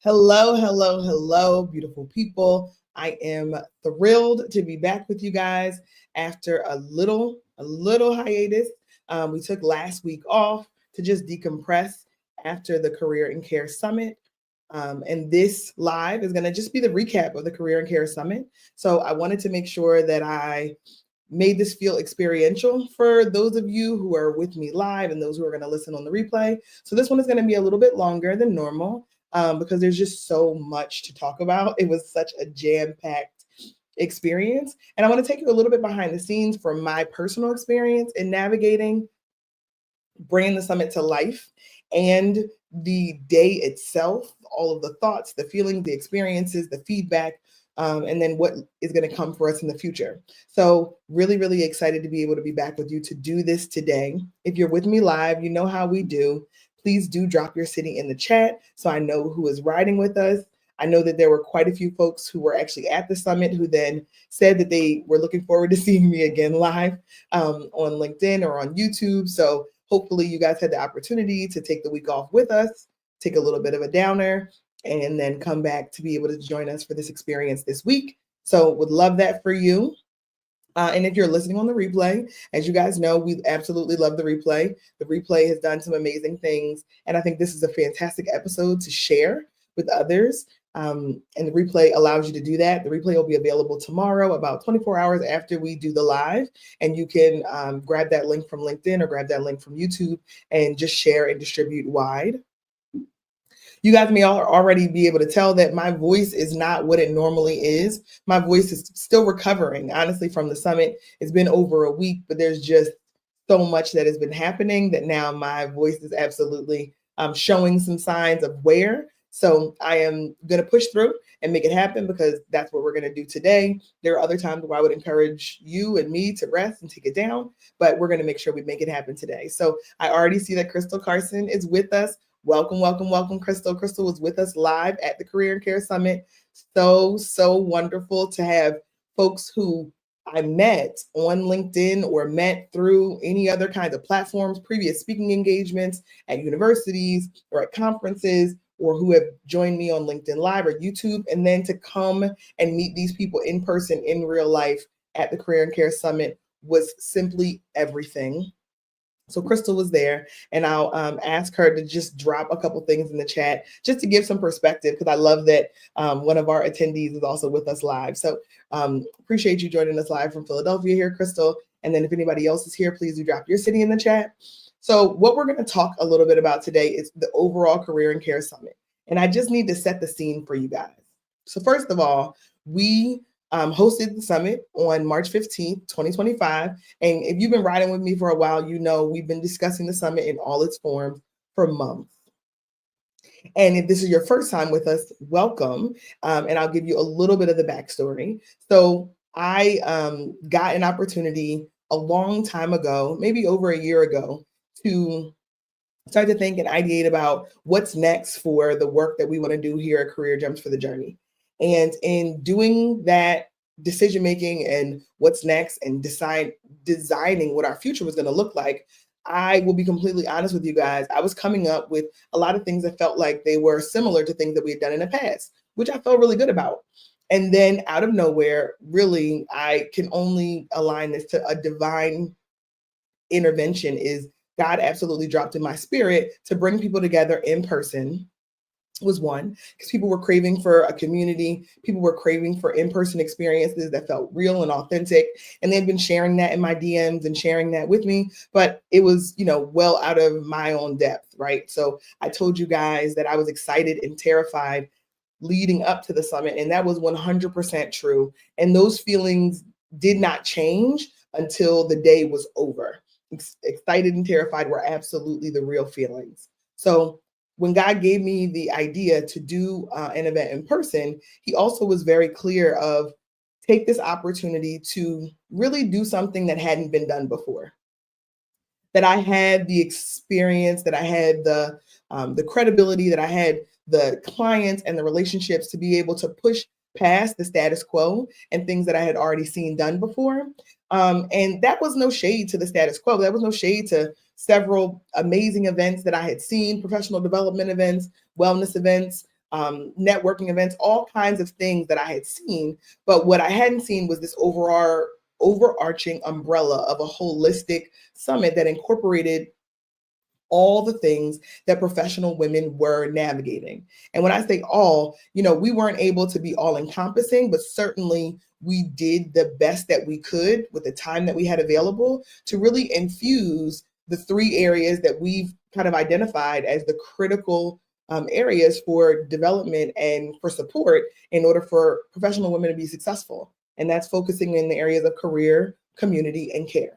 Hello, hello, hello, beautiful people. I am thrilled to be back with you guys after a little hiatus. We took last week off to just decompress after the Career and Care Summit. And this live is going to just be the recap of the Career and Care Summit. So I wanted to make sure that I made this feel experiential for those of you who are with me live and those who are going to listen on the replay. So this one is going to be a little bit longer than normal because there's just so much to talk about. It was such a jam-packed experience. And I want to take you a little bit behind the scenes from my personal experience in navigating bringing the summit to life and the day itself, all of the thoughts, the feelings, the experiences, the feedback, and then what is going to come for us in the future. So, really, really excited to be able to be back with you to do this today. If you're with me live, you know how we do. Please do drop your city in the chat so I know who is riding with us. I know that there were quite a few folks who were actually at the summit who then said that they were looking forward to seeing me again live on LinkedIn or on YouTube. So hopefully you guys had the opportunity to take the week off with us, take a little bit of a downer, and then come back to be able to join us for this experience this week. So would love that for you. And if you're listening on the replay, as you guys know, we absolutely love the replay. The replay has done some amazing things. And I think this is a fantastic episode to share with others. And the replay allows you to do that. The replay will be available tomorrow, about 24 hours after we do the live. And you can grab that link from LinkedIn or grab that link from YouTube and just share and distribute wide. You guys may already be able to tell that my voice is not what it normally is. My voice is still recovering, honestly, from the summit. It's been over a week, but there's just so much that has been happening that now my voice is absolutely showing some signs of wear. So I am going to push through and make it happen because that's what we're going to do today. There are other times where I would encourage you and me to rest and take it down, but we're going to make sure we make it happen today. So I already see that Crystal Carson is with us. Welcome, welcome, welcome, Crystal. Crystal was with us live at the Career and Care Summit. So wonderful to have folks who I met on LinkedIn or met through any other kinds of platforms, previous speaking engagements at universities or at conferences, or who have joined me on LinkedIn Live or YouTube, and then to come and meet these people in person, in real life at the Career and Care Summit was simply everything. So Crystal was there, and I'll ask her to just drop a couple things in the chat just to give some perspective, because I love that one of our attendees is also with us live. So appreciate you joining us live from Philadelphia here, Crystal. And then if anybody else is here, please do drop your city in the chat. So what we're going to talk a little bit about today is the overall Career and Care Summit. And I just need to set the scene for you guys. So first of all, we hosted the summit on March 15th, 2025. And if you've been riding with me for a while, you know we've been discussing the summit in all its forms for months. And if this is your first time with us, welcome. And I'll give you a little bit of the backstory. So I got an opportunity a long time ago, maybe over a year ago, to start to think and ideate about what's next for the work that we want to do here at Career Gems for the Journey. And in doing that decision making and what's next and designing what our future was going to look like, I will be completely honest with you guys. I was coming up with a lot of things that felt like they were similar to things that we had done in the past, which I felt really good about. And then out of nowhere, really, I can only align this to a divine intervention. Is God absolutely dropped in my spirit to bring people together in person was one, because people were craving for a community. People were craving for in-person experiences that felt real and authentic. And they've been sharing that in my DMs and sharing that with me, but it was, well out of my own depth, right? So I told you guys that I was excited and terrified leading up to the summit, and that was 100% true. And those feelings did not change until the day was over. Excited and terrified were absolutely the real feelings. So when God gave me the idea to do an event in person, he also was very clear of take this opportunity to really do something that hadn't been done before. That I had the experience, that I had the credibility, that I had the clients and the relationships to be able to push past the status quo and things that I had already seen done before. And that was no shade to the status quo. That was no shade to several amazing events that I had seen, professional development events, wellness events, networking events, all kinds of things that I had seen. But what I hadn't seen was this overarching umbrella of a holistic summit that incorporated all the things that professional women were navigating. And when I say all, we weren't able to be all encompassing, but certainly we did the best that we could with the time that we had available to really infuse the three areas that we've kind of identified as the critical areas for development and for support in order for professional women to be successful. And that's focusing in the areas of career, community, and care.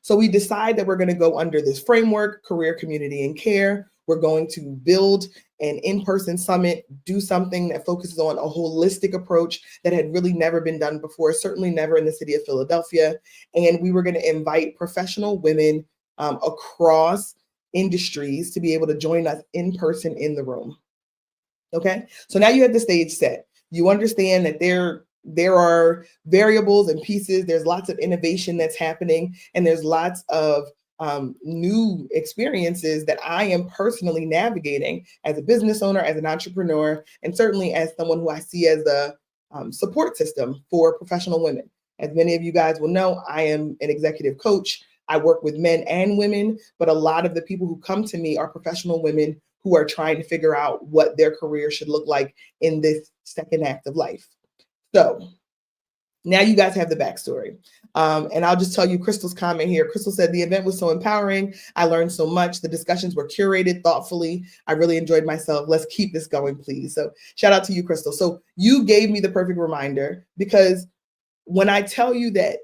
So we decide that we're going to go under this framework, career, community, and care. We're going to build an in-person summit, do something that focuses on a holistic approach that had really never been done before, certainly never in the city of Philadelphia. And we were going to invite professional women across industries to be able to join us in person in the room. Okay, so now you have the stage set. You understand that there are variables and pieces. There's lots of innovation that's happening, and there's lots of new experiences that I am personally navigating as a business owner, as an entrepreneur, and certainly as someone who I see as a support system for professional women. As many of you guys will know, I am an executive coach. I work with men and women, but a lot of the people who come to me are professional women who are trying to figure out what their career should look like in this second act of life. So now you guys have the backstory. And I'll just tell you Crystal's comment here. Crystal said, the event was so empowering. I learned so much. The discussions were curated thoughtfully. I really enjoyed myself. Let's keep this going, please. So shout out to you, Crystal. So you gave me the perfect reminder, because when I tell you that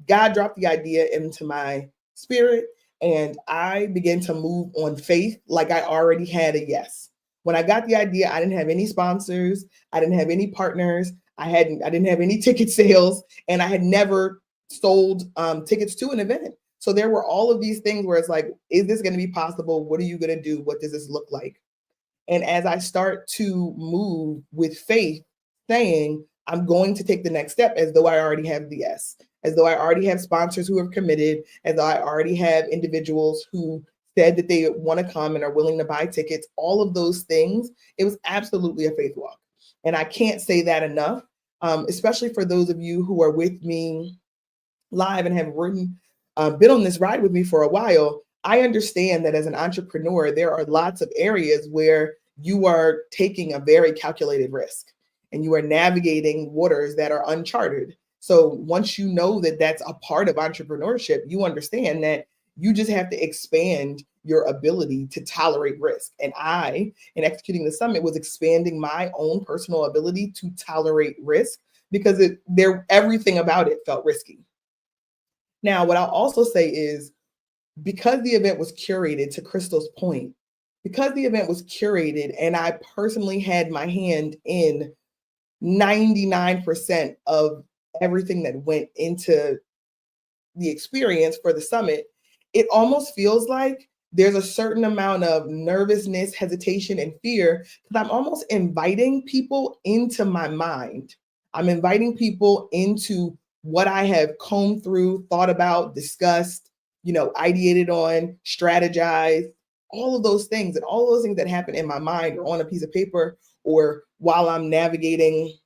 God dropped the idea into my spirit and I began to move on faith, like I already had a yes. When I got the idea, I didn't have any sponsors. I didn't have any partners. I didn't have any ticket sales, and I had never sold tickets to an event. So there were all of these things where it's like, is this going to be possible? What are you going to do? What does this look like? And as I start to move with faith, saying, I'm going to take the next step as though I already have the yes, as though I already have sponsors who have committed, as though I already have individuals who said that they want to come and are willing to buy tickets, all of those things, it was absolutely a faith walk. And I can't say that enough, especially for those of you who are with me live and have been on this ride with me for a while. I understand that as an entrepreneur, there are lots of areas where you are taking a very calculated risk and you are navigating waters that are uncharted. So once you know that that's a part of entrepreneurship, you understand that you just have to expand your ability to tolerate risk. And I, in executing the summit, was expanding my own personal ability to tolerate risk because everything about it felt risky. Now, what I'll also say is, because the event was curated, to Crystal's point, because the event was curated and I personally had my hand in 99% of everything that went into the experience for the summit, it almost feels like there's a certain amount of nervousness, hesitation, and fear, because I'm almost inviting people into my mind. I'm inviting people into what I have combed through, thought about, discussed, ideated on, strategized, all of those things, and all of those things that happen in my mind or on a piece of paper or while I'm navigating,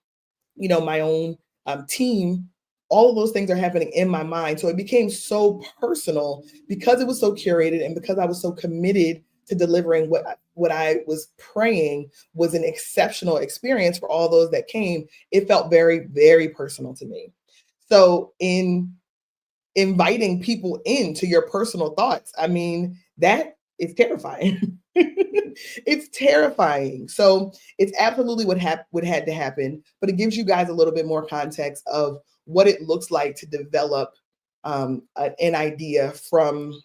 my own team. All of those things are happening in my mind. So it became so personal because it was so curated and because I was so committed to delivering what I was praying was an exceptional experience for all those that came. It felt very, very personal to me. So in inviting people into your personal thoughts, I mean, that is terrifying. It's terrifying. So it's absolutely what had to happen, but it gives you guys a little bit more context of what it looks like to develop an idea from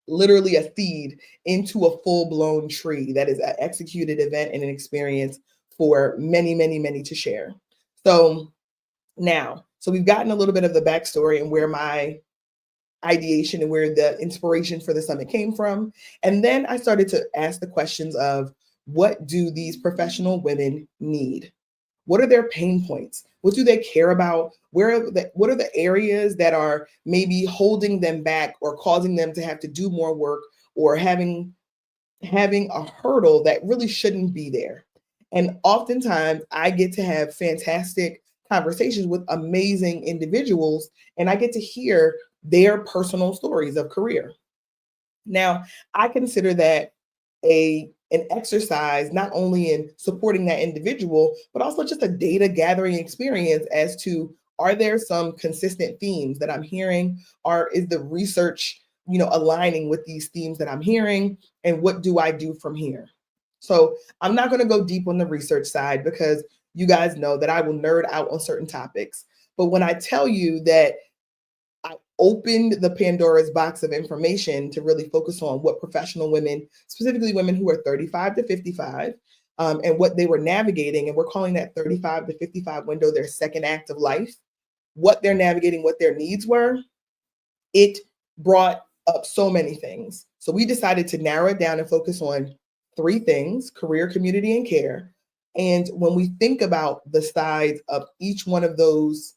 literally a seed into a full-blown tree that is an executed event and an experience for many, many, many to share. So we've gotten a little bit of the backstory and where my ideation and where the inspiration for the summit came from. And then I started to ask the questions of, what do these professional women need? What are their pain points? What do they care about? What are the areas that are maybe holding them back or causing them to have to do more work or having having a hurdle that really shouldn't be there. And oftentimes I get to have fantastic conversations with amazing individuals, and I get to hear their personal stories of career. Now, I consider that an exercise not only in supporting that individual, but also just a data gathering experience as to, are there some consistent themes that I'm hearing? Or is the research, aligning with these themes that I'm hearing? And what do I do from here? So I'm not going to go deep on the research side because you guys know that I will nerd out on certain topics. But when I tell you that I opened the Pandora's box of information to really focus on what professional women, specifically women who are 35 to 55, and what they were navigating. And we're calling that 35 to 55 window their second act of life, what they're navigating, what their needs were. It brought up so many things. So we decided to narrow it down and focus on three things: career, community, and care. And when we think about the sides of each one of those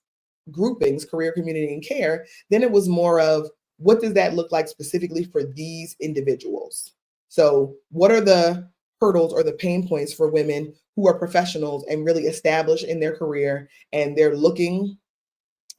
groupings, career, community, and care, then it was more of, what does that look like specifically for these individuals? So what are the hurdles or the pain points for women who are professionals and really established in their career, and they're looking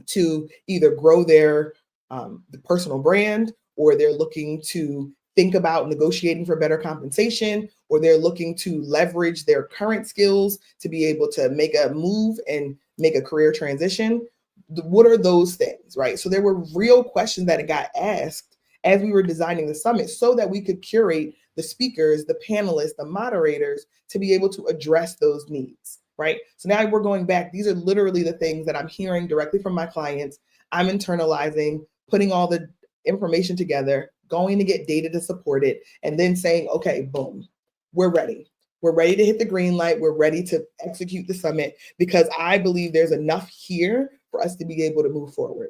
to either grow their the personal brand, or they're looking to think about negotiating for better compensation, or they're looking to leverage their current skills to be able to make a move and make a career transition. What are those things, right? So there were real questions that got asked as we were designing the summit, so that we could curate the speakers, the panelists, the moderators to be able to address those needs, right? So now we're going back. These are literally the things that I'm hearing directly from my clients. I'm internalizing, putting all the information together, going to get data to support it, and then saying, okay, boom, we're ready. We're ready to hit the green light. We're ready to execute the summit, because I believe there's enough here for us to be able to move forward.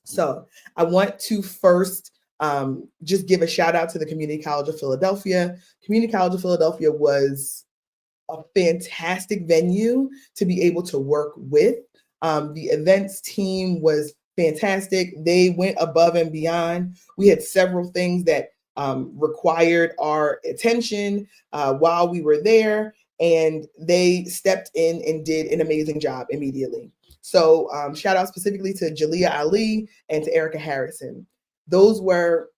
So I want to first just give a shout out to the Community College of Philadelphia. Community College of Philadelphia was a fantastic venue to be able to work with. The events team was fantastic. They went above and beyond. We had several things that required our attention while we were there, and they stepped in and did an amazing job immediately. So shout out specifically to Leah Ali and to Erica Harrison. Those were,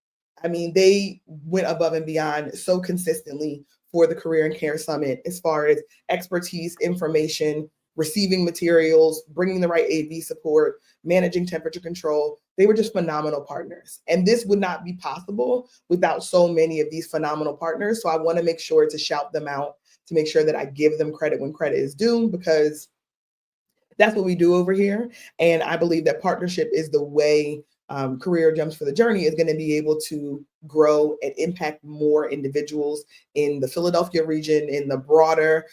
they went above and beyond so consistently for the Career and Care Summit, as far as expertise, information, receiving materials, bringing the right AV support, managing temperature control. They were just phenomenal partners. And this would not be possible without so many of these phenomenal partners. So I want to make sure to shout them out, to make sure that I give them credit when credit is due, because that's what we do over here. And I believe that partnership is the way Career Jumps for the Journey is going to be able to grow and impact more individuals in the Philadelphia region, in the broader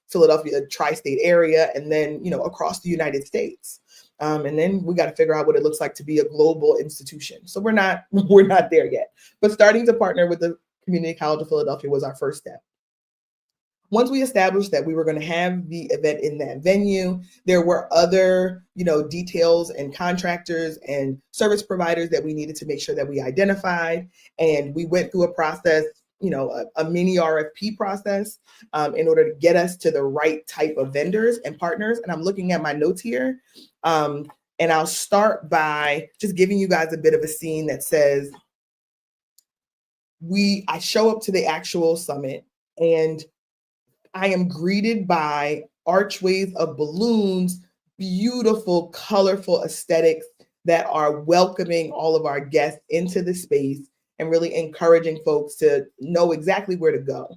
Philadelphia tri-state area, and then, across the United States. And then we got to figure out what it looks like to be a global institution. So we're not there yet, but starting to partner with the Community College of Philadelphia was our first step. Once we established that we were going to have the event in that venue, there were other, details and contractors and service providers that we needed to make sure that we identified. And we went through a process, a mini RFP process in order to get us to the right type of vendors and partners. And I'm looking at my notes here. And I'll start by just giving you guys a bit of a scene that says, I show up to the actual summit, and I am greeted by archways of balloons, beautiful, colorful aesthetics that are welcoming all of our guests into the space and really encouraging folks to know exactly where to go.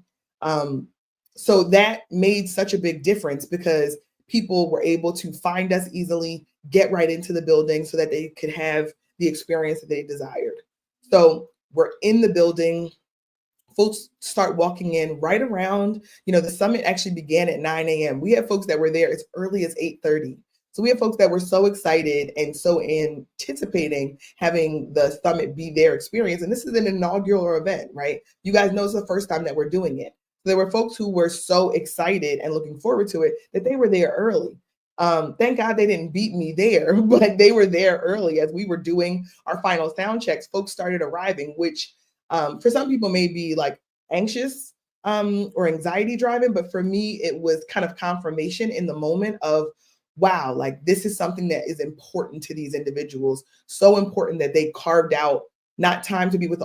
So that made such a big difference, because people were able to find us easily, get right into the building so that they could have the experience that they desired. So we're in the building. Folks start walking in right around, the summit actually began at 9 a.m. We have folks that were there as early as 8:30. So we have folks that were so excited and so anticipating having the summit be their experience. And this is an inaugural event, right? You guys know it's the first time that we're doing it. So there were folks who were so excited and looking forward to it that they were there early. Thank God they didn't beat me there, but they were there early. As we were doing our final sound checks, folks started arriving, which for some people may be like anxious or anxiety driving, but for me, it was kind of confirmation in the moment of, wow, like this is something that is important to these individuals, so important that they carved out not time to be with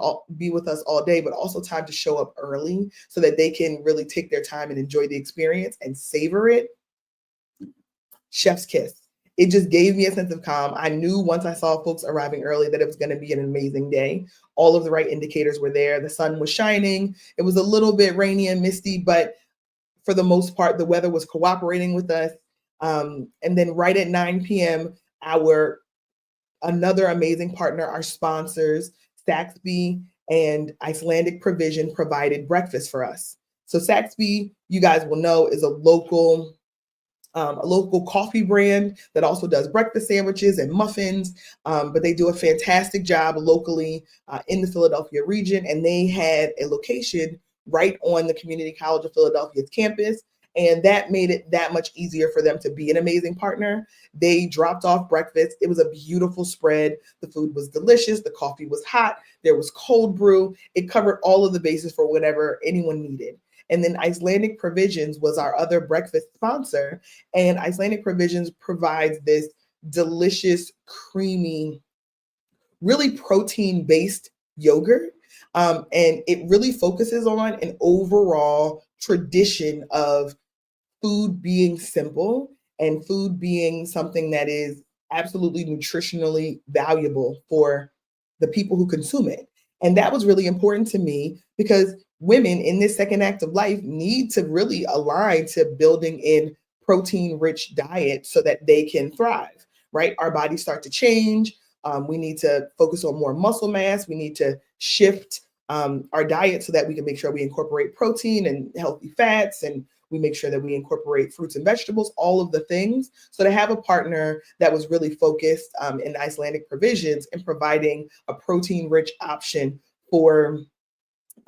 us all day, but also time to show up early so that they can really take their time and enjoy the experience and savor it. Chef's kiss. It just gave me a sense of calm. I knew once I saw folks arriving early that it was going to be an amazing day. All of the right indicators were there. The sun was shining. It was a little bit rainy and misty, but for the most part, the weather was cooperating with us. And then right at 9 p.m., our another amazing partner, our sponsors, Saxby and Icelandic Provision, provided breakfast for us. So Saxby, you guys will know, is a local coffee brand that also does breakfast sandwiches and muffins, but they do a fantastic job locally in the Philadelphia region. And they had a location right on the Community College of Philadelphia's campus. And that made it that much easier for them to be an amazing partner. They dropped off breakfast. It was a beautiful spread. The food was delicious. The coffee was hot. There was cold brew. It covered all of the bases for whatever anyone needed. And then Icelandic Provisions was our other breakfast sponsor. And Icelandic Provisions provides this delicious, creamy, really protein-based yogurt. And it really focuses on an overall tradition of food being simple and food being something that is absolutely nutritionally valuable for the people who consume it. And that was really important to me because women in this second act of life need to really align to building in protein rich diet so that they can thrive, right? Our bodies start to change. We need to focus on more muscle mass. We need to shift our diet so that we can make sure we incorporate protein and healthy fats, and we make sure that we incorporate fruits and vegetables, all of the things. So to have a partner that was really focused in Icelandic Provisions and providing a protein-rich option for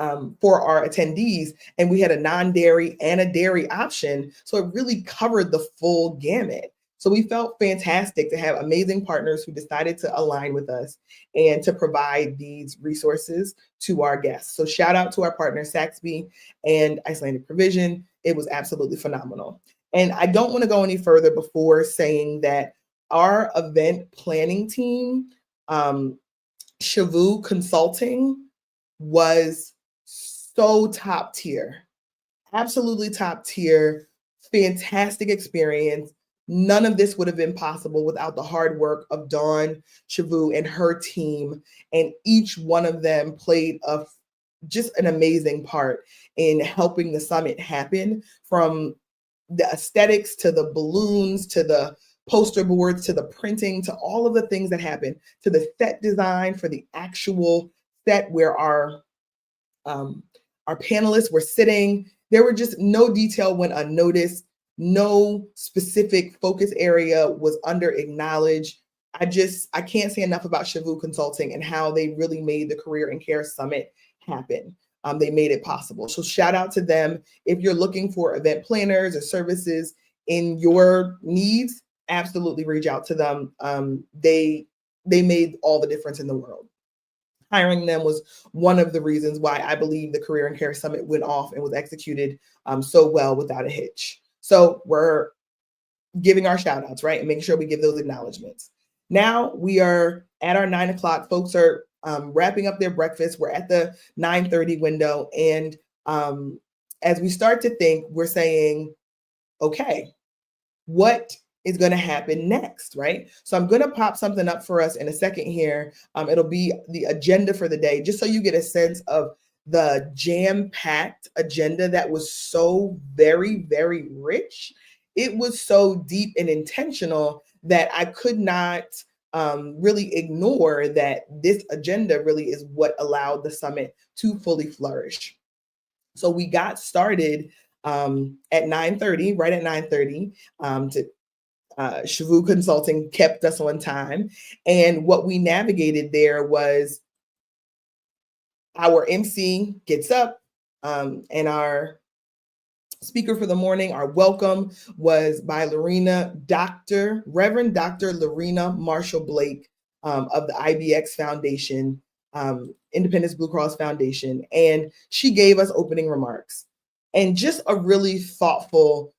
our attendees, and we had a non-dairy and a dairy option, so it really covered the full gamut. So we felt fantastic to have amazing partners who decided to align with us and to provide these resources to our guests. So shout out to our partner Saxby and Icelandic Provision. It was absolutely phenomenal. And I don't want to go any further before saying that our event planning team, Shavu Consulting, was so top tier, absolutely top tier, fantastic experience. None of this would have been possible without the hard work of Dawn Shavu and her team. And each one of them played just an amazing part in helping the summit happen, from the aesthetics to the balloons, to the poster boards, to the printing, to all of the things that happened, to the set design for the actual set where our panelists were sitting. There were just no detail went unnoticed. No specific focus area was under acknowledged. I can't say enough about Shavu Consulting and how they really made the Career and Care Summit happen. They made it possible. So shout out to them. If you're looking for event planners or services in your needs, absolutely reach out to them. They made all the difference in the world. Hiring them was one of the reasons why I believe the Career and Care Summit went off and was executed so well without a hitch. So we're giving our shout outs, right? And making sure we give those acknowledgments. Now we are at our 9 o'clock. Folks are wrapping up their breakfast. We're at the 9:30 window. And as we start to think, we're saying, okay, what is going to happen next, right? So I'm going to pop something up for us in a second here. It'll be the agenda for the day, just so you get a sense of the jam-packed agenda that was so very, very rich. It was so deep and intentional that I could not really ignore that this agenda really is what allowed the summit to fully flourish. So we got started at 9:30, right at 9:30, Shavu Consulting kept us on time. And what we navigated there was our MC gets up, and our speaker for the morning, our welcome, was by Reverend Dr. Lorena Marshall Blake of the IBX Foundation. Independence Blue Cross Foundation, and she gave us opening remarks and just a really thoughtful,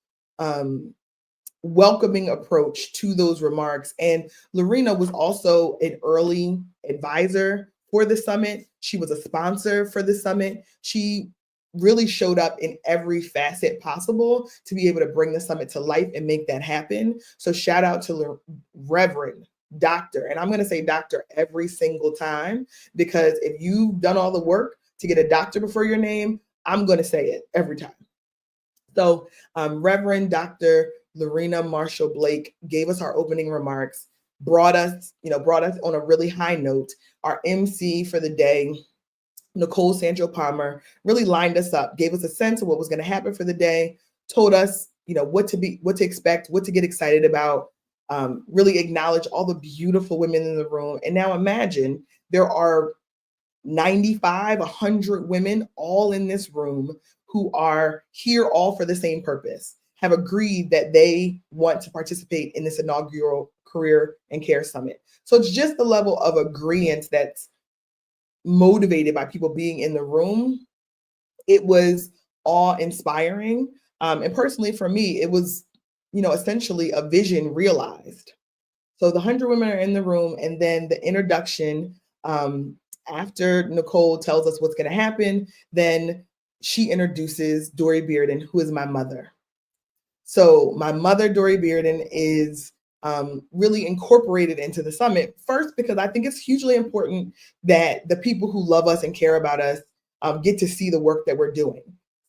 welcoming approach to those remarks. And Lorena was also an early advisor for the summit. She was a sponsor for the summit. She really showed up in every facet possible to be able to bring the summit to life and make that happen. So shout out to Reverend Doctor, and I'm going to say doctor every single time, because if you've done all the work to get a doctor before your name, I'm going to say it every time. So Reverend Dr. Lorena Marshall Blake gave us our opening remarks, brought us on a really high note. Our MC for the day, Nicole Sandro Palmer, really lined us up, gave us a sense of what was going to happen for the day, told us, what to expect, what to get excited about, really acknowledge all the beautiful women in the room. And now imagine there are 95, 100 women all in this room who are here all for the same purpose, have agreed that they want to participate in this inaugural Career and Care Summit. So it's just the level of agreement that's motivated by people being in the room. It was awe-inspiring. And personally for me, it was, essentially a vision realized. So the 100 women are in the room, and then the introduction, after Nicole tells us what's going to happen, then she introduces Dory Bearden, who is my mother. So my mother, Dory Bearden, is really incorporated into the summit. First, because I think it's hugely important that the people who love us and care about us get to see the work that we're doing.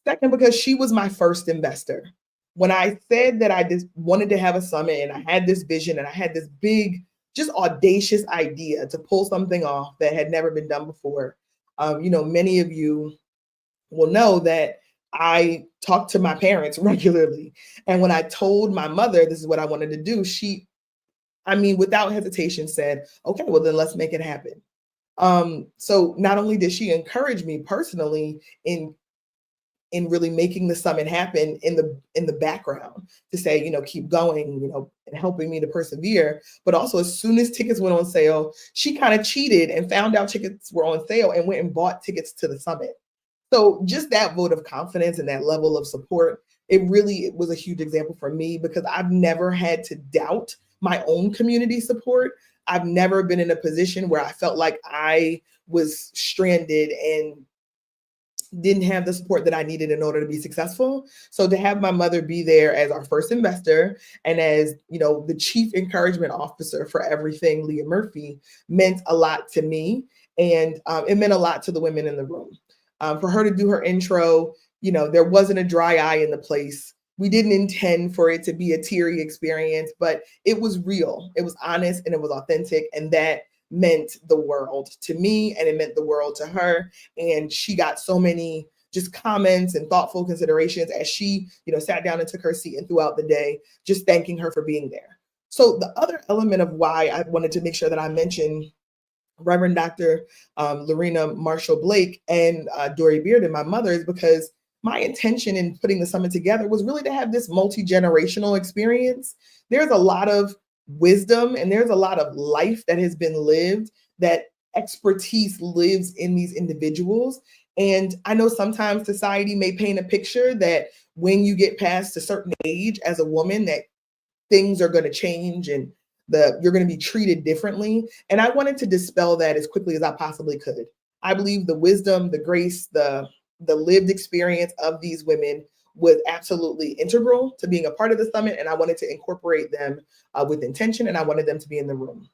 Second, because she was my first investor. When I said that I just wanted to have a summit and I had this vision and I had this big, just audacious idea to pull something off that had never been done before, many of you will know that I talk to my parents regularly. And when I told my mother this is what I wanted to do, she, without hesitation said, okay, well then let's make it happen. So not only did she encourage me personally in really making the summit happen in the background to say, keep going, and helping me to persevere. But also, as soon as tickets went on sale, she kind of cheated and found out tickets were on sale and went and bought tickets to the summit. So just that vote of confidence and that level of support, it was a huge example for me, because I've never had to doubt my own community support. I've never been in a position where I felt like I was stranded and didn't have the support that I needed in order to be successful. So to have my mother be there as our first investor and as, the chief encouragement officer for everything, Leah Murphy, meant a lot to me. And it meant a lot to the women in the room. For her to do her intro, there wasn't a dry eye in the place. We didn't intend for it to be a teary experience, but it was real. It was honest and it was authentic. And that meant the world to me, and it meant the world to her. And she got so many just comments and thoughtful considerations as she, sat down and took her seat, and throughout the day, just thanking her for being there. So the other element of why I wanted to make sure that I mentioned Reverend Dr. Lorena Marshall Blake and Dory Bearden, my mother, is because my intention in putting the summit together was really to have this multi-generational experience. There's a lot of wisdom and there's a lot of life that has been lived, that expertise lives in these individuals. And I know sometimes society may paint a picture that when you get past a certain age as a woman, that things are going to change and you're going to be treated differently. And I wanted to dispel that as quickly as I possibly could. I believe the wisdom, the grace, the lived experience of these women was absolutely integral to being a part of the summit. And I wanted to incorporate them with intention, and I wanted them to be in the room.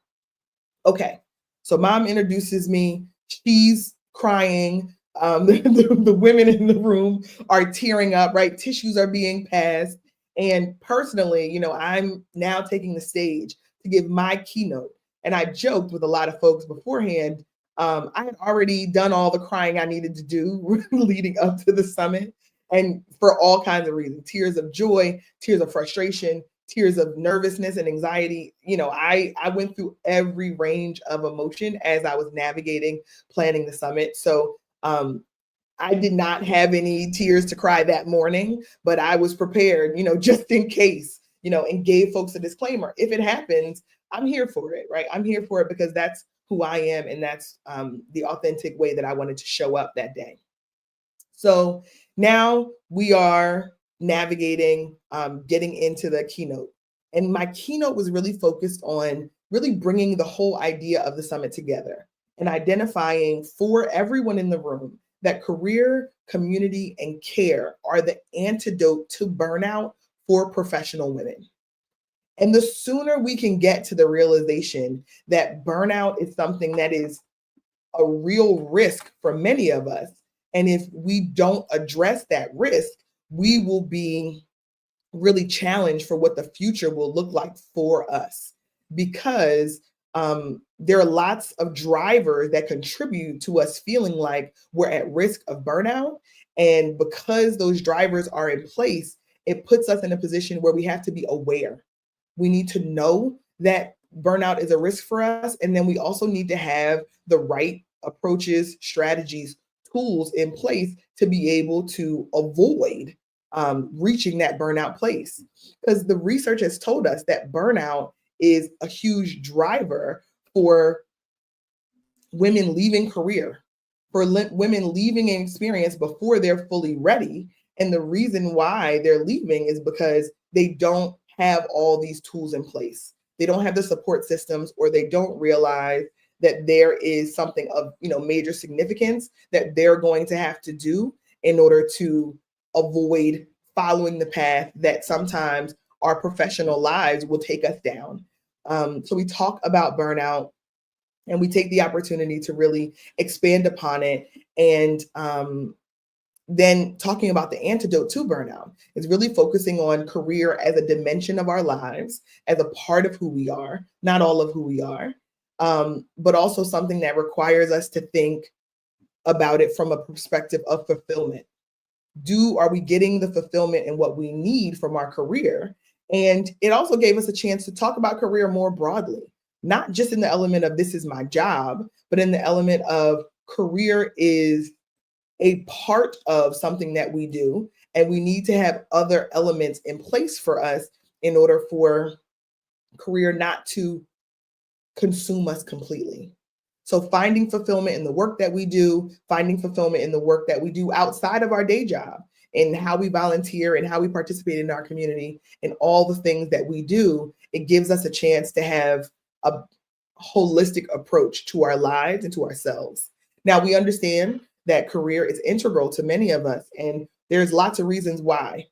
Okay, so mom introduces me. She's crying. The women in the room are tearing up, right? Tissues are being passed. And personally, I'm now taking the stage to give my keynote. And I joked with a lot of folks beforehand. I had already done all the crying I needed to do leading up to the summit, and for all kinds of reasons: tears of joy, tears of frustration, tears of nervousness and anxiety. I went through every range of emotion as I was navigating planning the summit. So I did not have any tears to cry that morning, but I was prepared, just in case, and gave folks a disclaimer. If it happens, I'm here for it, right? I'm here for it because that's who I am, and that's the authentic way that I wanted to show up that day. So now we are navigating, getting into the keynote. And my keynote was really focused on really bringing the whole idea of the summit together and identifying for everyone in the room that career, community, and care are the antidote to burnout for professional women. And the sooner we can get to the realization that burnout is something that is a real risk for many of us, and if we don't address that risk, we will be really challenged for what the future will look like for us. Because there are lots of drivers that contribute to us feeling like we're at risk of burnout. And because those drivers are in place, it puts us in a position where we have to be aware. We need to know that burnout is a risk for us. And then we also need to have the right approaches, strategies, tools in place to be able to avoid reaching that burnout place. Because the research has told us that burnout is a huge driver for women leaving career, for women leaving an experience before they're fully ready. And the reason why they're leaving is because they don't have all these tools in place. They don't have the support systems, or they don't realize that there is something of major significance that they're going to have to do in order to avoid following the path that sometimes our professional lives will take us down. So we talk about burnout, and we take the opportunity to really expand upon it. And then talking about the antidote to burnout is really focusing on career as a dimension of our lives, as a part of who we are, not all of who we are, but also something that requires us to think about it from a perspective of fulfillment. Are we getting the fulfillment and what we need from our career? And it also gave us a chance to talk about career more broadly, not just in the element of this is my job, but in the element of career is a part of something that we do, and we need to have other elements in place for us in order for career not to consume us completely. So finding fulfillment in the work that we do, finding fulfillment in the work that we do outside of our day job, and how we volunteer and how we participate in our community and all the things that we do, it gives us a chance to have a holistic approach to our lives and to ourselves. Now, we understand that career is integral to many of us, and there's lots of reasons why.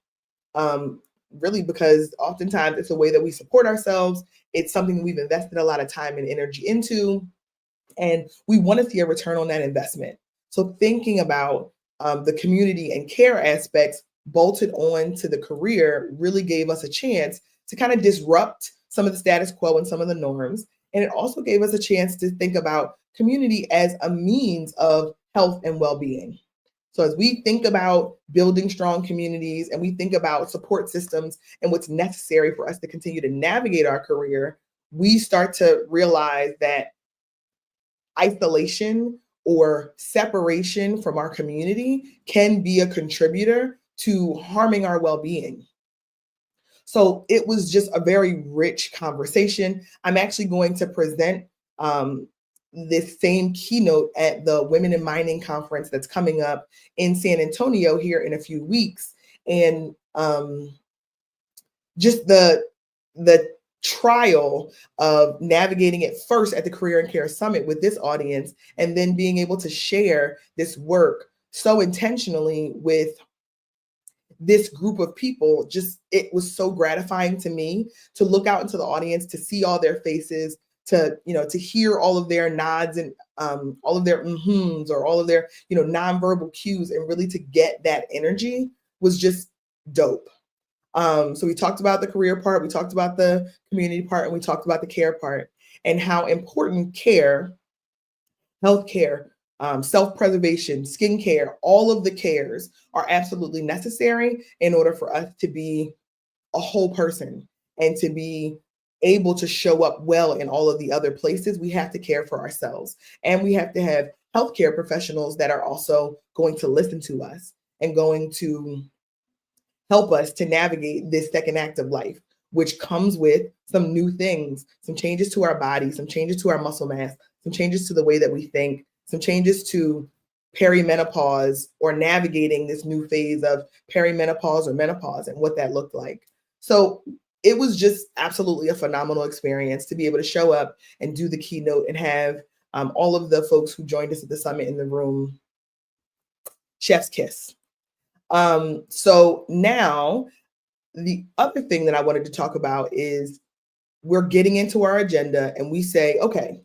Really, because oftentimes it's a way that we support ourselves. It's something we've invested a lot of time and energy into, and we want to see a return on that investment. So thinking about the community and care aspects bolted on to the career really gave us a chance to kind of disrupt some of the status quo and some of the norms. And it also gave us a chance to think about community as a means of health and well-being. So as we think about building strong communities and we think about support systems and what's necessary for us to continue to navigate our career, we start to realize that isolation or separation from our community can be a contributor to harming our well-being. So it was just a very rich conversation. I'm actually going to present this same keynote at the Women in Mining conference that's coming up in San Antonio here in a few weeks. And just the trial of navigating it first at the Career and Care Summit with this audience, and then being able to share this work so intentionally with this group of people, it was so gratifying to me to look out into the audience, to see all their faces, to hear all of their nods and all of their mm-hms or all of their nonverbal cues, and really to get that energy was just dope. So we talked about the career part, we talked about the community part, and we talked about the care part, and how important care, healthcare, self-preservation, skincare, all of the cares are absolutely necessary in order for us to be a whole person and to be able to show up well in all of the other places. We have to care for ourselves, and we have to have healthcare professionals that are also going to listen to us and going to help us to navigate this second act of life, which comes with some new things, some changes to our body, some changes to our muscle mass, some changes to the way that we think, some changes to perimenopause or navigating this new phase of perimenopause or menopause and what that looked like. So it was just absolutely a phenomenal experience to be able to show up and do the keynote and have all of the folks who joined us at the summit in the room chef's kiss. So now the other thing that I wanted to talk about is we're getting into our agenda and we say, okay,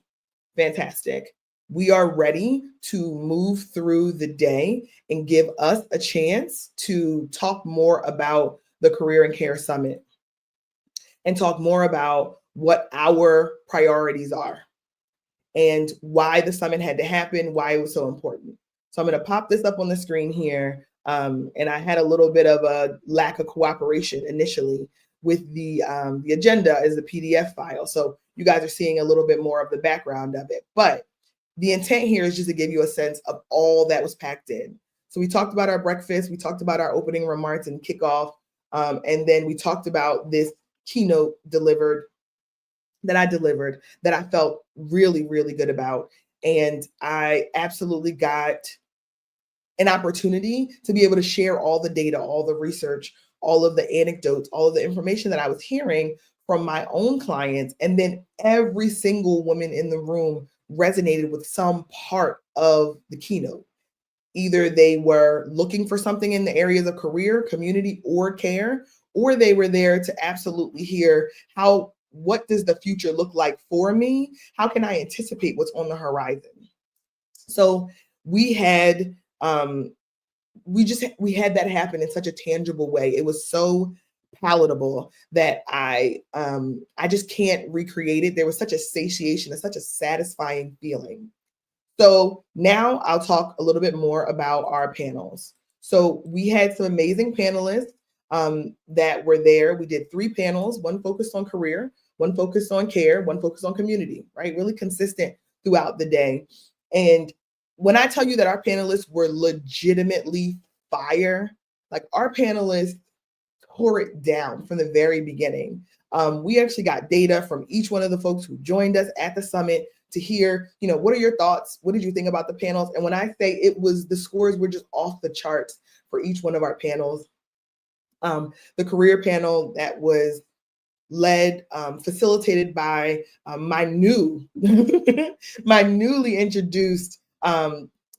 fantastic. We are ready to move through the day and give us a chance to talk more about the Career and Care Summit and talk more about what our priorities are and why the summit had to happen, why it was so important. So I'm going to pop this up on the screen here. And I had a little bit of a lack of cooperation initially with the agenda as a PDF file. So you guys are seeing a little bit more of the background of it. But the intent here is just to give you a sense of all that was packed in. So we talked about our breakfast, we talked about our opening remarks and kickoff, and then we talked about this keynote that I delivered that I felt really, really good about. And I absolutely got an opportunity to be able to share all the data, all the research, all of the anecdotes, all of the information that I was hearing from my own clients. And then every single woman in the room resonated with some part of the keynote. Either they were looking for something in the areas of career, community, or care, or they were there to absolutely hear what does the future look like for me? How can I anticipate what's on the horizon? So we had we had that happen in such a tangible way. It was so palatable that I just can't recreate it. There was such a satiation and such a satisfying feeling. So now I'll talk a little bit more about our panels. So we had some amazing panelists that were there. We did 3 panels, one focused on career, one focused on care, one focused on community, right? Really consistent throughout the day. And when I tell you that our panelists were legitimately fire, like our panelists tore it down from the very beginning. We actually got data from each one of the folks who joined us at the summit to hear, what are your thoughts? What did you think about the panels? And when I say the scores were just off the charts for each one of our panels. The career panel that was facilitated by my newly introduced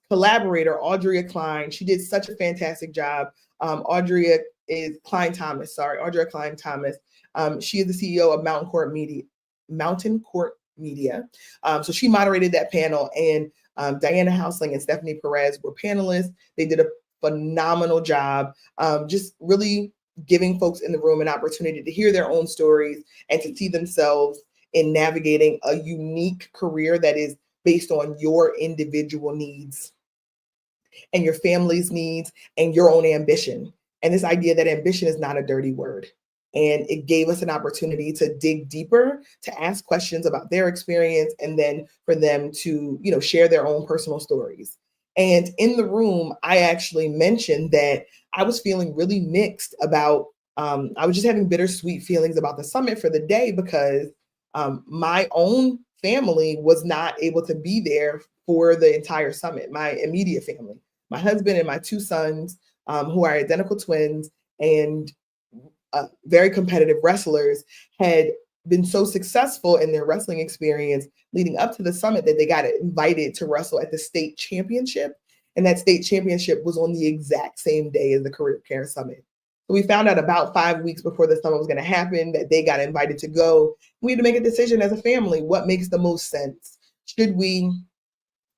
collaborator, Audria Klein. She did such a fantastic job. Audria Klein Thomas. She is the CEO of Mountain Court Media. So she moderated that panel, and Diana Hausling and Stephanie Perez were panelists. They did a phenomenal job, just really giving folks in the room an opportunity to hear their own stories and to see themselves in navigating a unique career that is based on your individual needs and your family's needs and your own ambition. And this idea that ambition is not a dirty word. And it gave us an opportunity to dig deeper, to ask questions about their experience, and then for them to, share their own personal stories. And in the room, I actually mentioned that I was feeling really mixed about, I was just having bittersweet feelings about the summit for the day because my own family was not able to be there for the entire summit, my immediate family, my husband and my 2 sons, who are identical twins and very competitive wrestlers, had been so successful in their wrestling experience leading up to the summit that they got invited to wrestle at the state championship. And that state championship was on the exact same day as the Career Care Summit. So we found out about 5 weeks before the summit was going to happen that they got invited to go. We had to make a decision as a family. What makes the most sense? Should we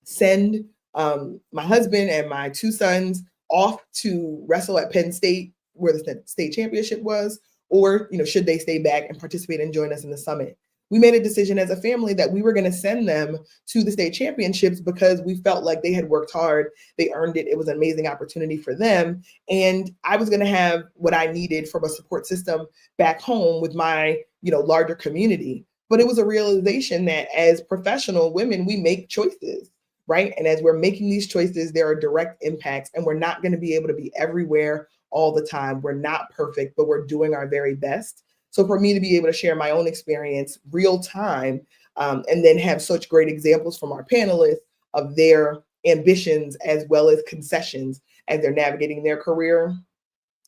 send my husband and my 2 sons off to wrestle at Penn State, where the state championship was, or should they stay back and participate and join us in the summit? We made a decision as a family that we were going to send them to the state championships because we felt like they had worked hard, they earned it, it was an amazing opportunity for them, and I was going to have what I needed from a support system back home with my larger community. But it was a realization that as professional women, we make choices, right? And as we're making these choices, there are direct impacts, and we're not going to be able to be everywhere all the time. We're not perfect, but we're doing our very best. So for me to be able to share my own experience real time and then have such great examples from our panelists of their ambitions as well as concessions as they're navigating their career.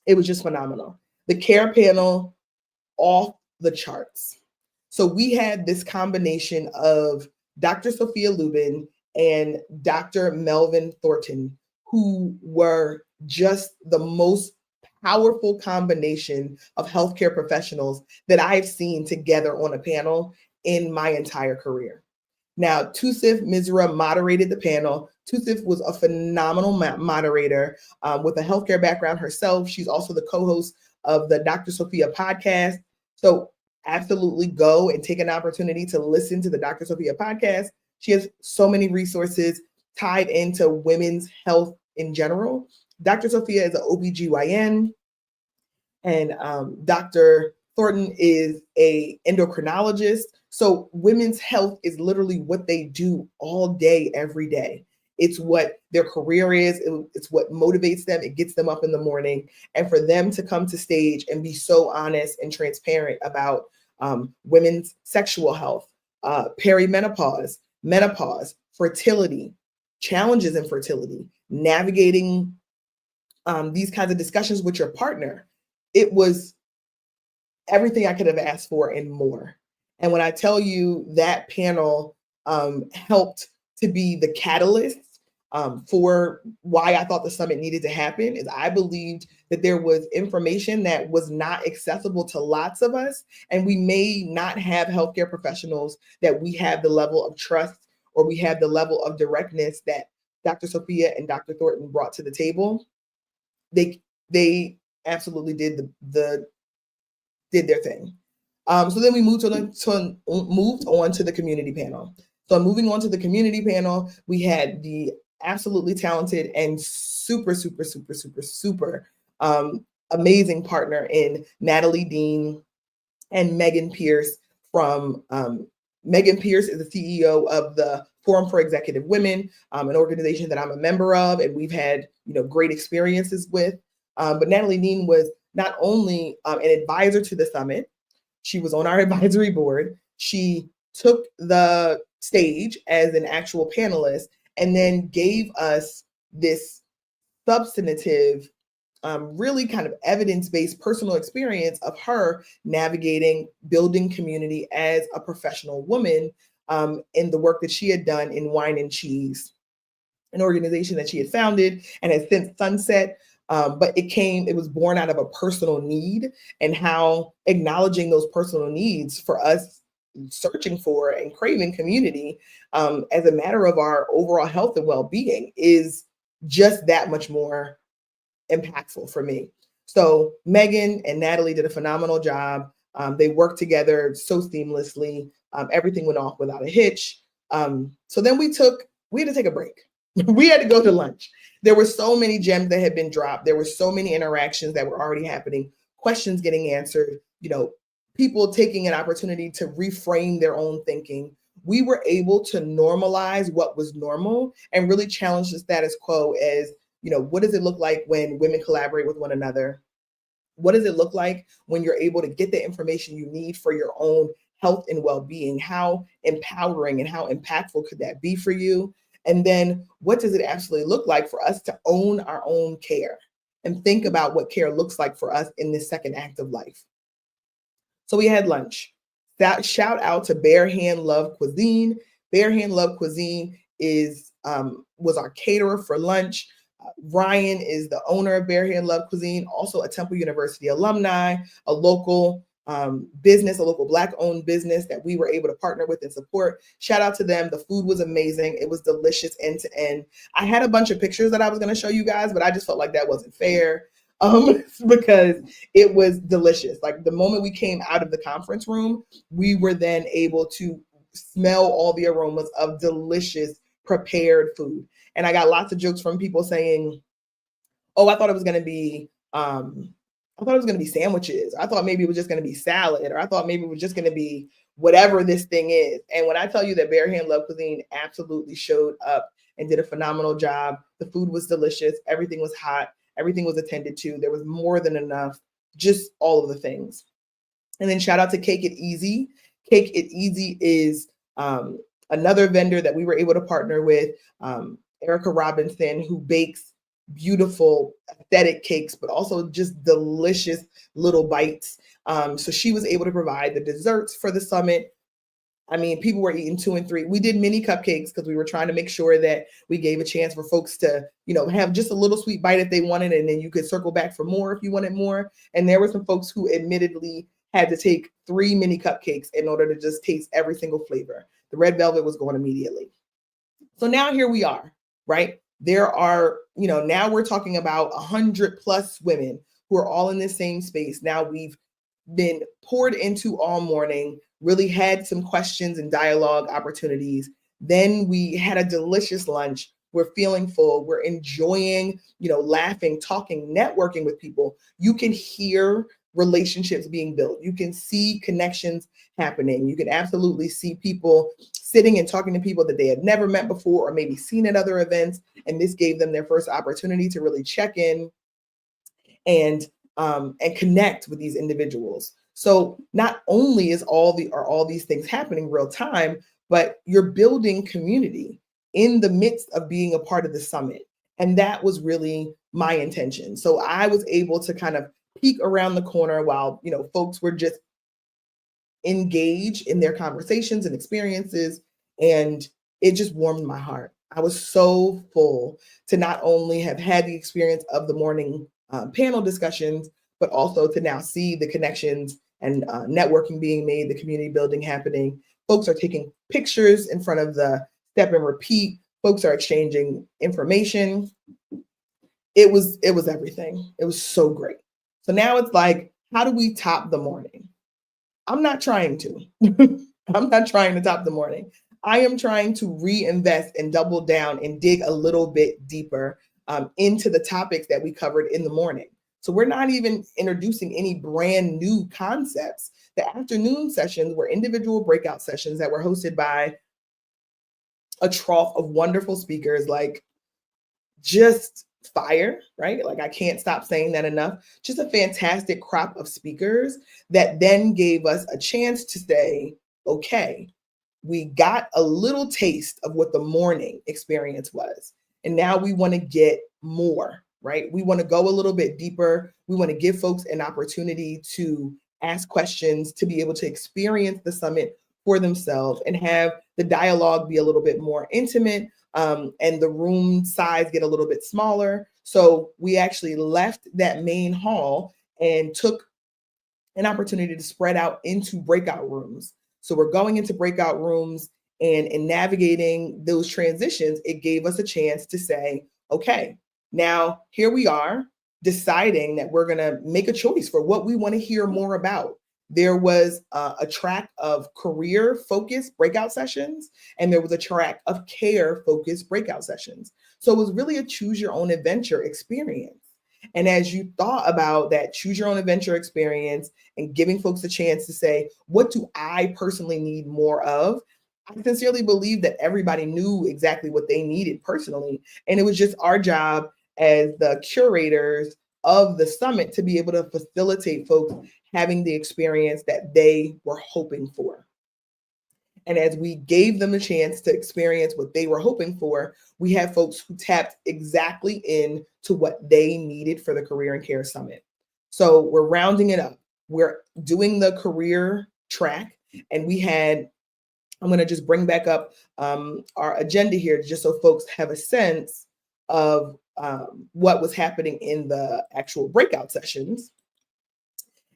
It was just phenomenal. The care panel, off the charts. So we had this combination of Dr. Sophia Lubin and Dr. Melvin Thornton, who were just the most powerful combination of healthcare professionals that I've seen together on a panel in my entire career. Now, Tusif Mizra moderated the panel. Tusif was a phenomenal moderator with a healthcare background herself. She's also the co-host of the Dr. Sophia podcast. So absolutely go and take an opportunity to listen to the Dr. Sophia podcast. She has so many resources tied into women's health in general. Dr. Sophia is an OBGYN, and Dr. Thornton is a endocrinologist. So women's health is literally what they do all day, every day. It's what their career is. It's what motivates them. It gets them up in the morning. And for them to come to stage and be so honest and transparent about women's sexual health, perimenopause, menopause, fertility, challenges in fertility, navigating these kinds of discussions with your partner, it was everything I could have asked for and more. And when I tell you that panel helped to be the catalyst for why I thought the summit needed to happen, is I believed that there was information that was not accessible to lots of us. And we may not have healthcare professionals that we have the level of trust or we have the level of directness that Dr. Sophia and Dr. Thornton brought to the table. They absolutely did did their thing. So then we moved on to the community panel. So moving on to the community panel, we had the absolutely talented and super amazing partner in Natalie Dean and Megan Pierce from Megan Pierce is the CEO of the Forum for Executive Women, an organization that I'm a member of, and we've had great experiences with. But Natalie Dean was not only an advisor to the summit, she was on our advisory board. She took the stage as an actual panelist and then gave us this substantive, really kind of evidence-based personal experience of her navigating building community as a professional woman in the work that she had done in Wine and Cheese, an organization that she had founded and has since sunset. But it was born out of a personal need, and how acknowledging those personal needs for us searching for and craving community as a matter of our overall health and well-being is just that much more impactful for me. So Megan and Natalie did a phenomenal job. They worked together so seamlessly. Everything went off without a hitch. So then we had to take a break. We had to go to lunch. There were so many gems that had been dropped. There were so many interactions that were already happening, questions getting answered, people taking an opportunity to reframe their own thinking. We were able to normalize what was normal and really challenge the status quo as, what does it look like when women collaborate with one another? What does it look like when you're able to get the information you need for your own health and well-being? How empowering and how impactful could that be for you? And then what does it actually look like for us to own our own care and think about what care looks like for us in this second act of life? So we had lunch. Shout out to Bare Hand Love Cuisine. Bare Hand Love Cuisine was our caterer for lunch. Ryan is the owner of Bare Hand Love Cuisine, also a Temple University alumni, a local business, a local Black-owned business that we were able to partner with and support. Shout out to them. The food was amazing. It was delicious end to end. I had a bunch of pictures that I was going to show you guys, but I just felt like that wasn't fair because it was delicious. Like the moment we came out of the conference room, we were then able to smell all the aromas of delicious prepared food. And I got lots of jokes from people saying, oh, I thought it was going to be sandwiches. I thought maybe it was just going to be salad, or I thought maybe it was just going to be whatever this thing is. And when I tell you that Bare Hand Love Cuisine absolutely showed up and did a phenomenal job, the food was delicious. Everything was hot. Everything was attended to. There was more than enough, just all of the things. And then shout out to Cake It Easy. Cake It Easy is Another vendor that we were able to partner with, Erica Robinson, who bakes beautiful aesthetic cakes, but also just delicious little bites. So she was able to provide the desserts for the summit. I mean, people were eating 2 and 3. We did mini cupcakes because we were trying to make sure that we gave a chance for folks to, have just a little sweet bite if they wanted, and then you could circle back for more if you wanted more. And there were some folks who admittedly had to take 3 mini cupcakes in order to just taste every single flavor. The red velvet was going immediately. So now here we are, right? There are, now we're talking about 100 plus women who are all in the same space. Now we've been poured into all morning, really had some questions and dialogue opportunities. Then we had a delicious lunch. We're feeling full. We're enjoying, laughing, talking, networking with people. You can hear relationships being built. You can see connections happening. You can absolutely see people sitting and talking to people that they had never met before or maybe seen at other events. And this gave them their first opportunity to really check in and connect with these individuals. So not only are all these things happening real time, but you're building community in the midst of being a part of the summit. And that was really my intention. So I was able to kind of peek around the corner while, folks were just engaged in their conversations and experiences. And it just warmed my heart. I was so full to not only have had the experience of the morning panel discussions, but also to now see the connections and networking being made, the community building happening. Folks are taking pictures in front of the step and repeat. Folks are exchanging information. It was everything. It was so great. So now it's like, how do we top the morning? I'm not trying to. I'm not trying to top the morning. I am trying to reinvest and double down and dig a little bit deeper into the topics that we covered in the morning. So we're not even introducing any brand new concepts. The afternoon sessions were individual breakout sessions that were hosted by a trough of wonderful speakers, like just fire, right? Like I can't stop saying that enough. Just a fantastic crop of speakers that then gave us a chance to say, okay, we got a little taste of what the morning experience was. And now we want to get more, right? We want to go a little bit deeper. We want to give folks an opportunity to ask questions, to be able to experience the summit for themselves and have the dialogue be a little bit more intimate, and the room size get a little bit smaller. So we actually left that main hall and took an opportunity to spread out into breakout rooms. So we're going into breakout rooms, and in navigating those transitions, it gave us a chance to say, okay, now here we are deciding that we're going to make a choice for what we want to hear more about. There was a track of career focused breakout sessions, and there was a track of care focused breakout sessions. So it was really a choose your own adventure experience. And as you thought about that choose your own adventure experience and giving folks a chance to say, what do I personally need more of? I sincerely believe that everybody knew exactly what they needed personally. And it was just our job as the curators of the summit to be able to facilitate folks having the experience that they were hoping for. And as we gave them a chance to experience what they were hoping for, we had folks who tapped exactly into what they needed for the Career and Care Summit. So we're rounding it up. We're doing the career track, and we had, I'm going to just bring back up our agenda here just so folks have a sense of what was happening in the actual breakout sessions.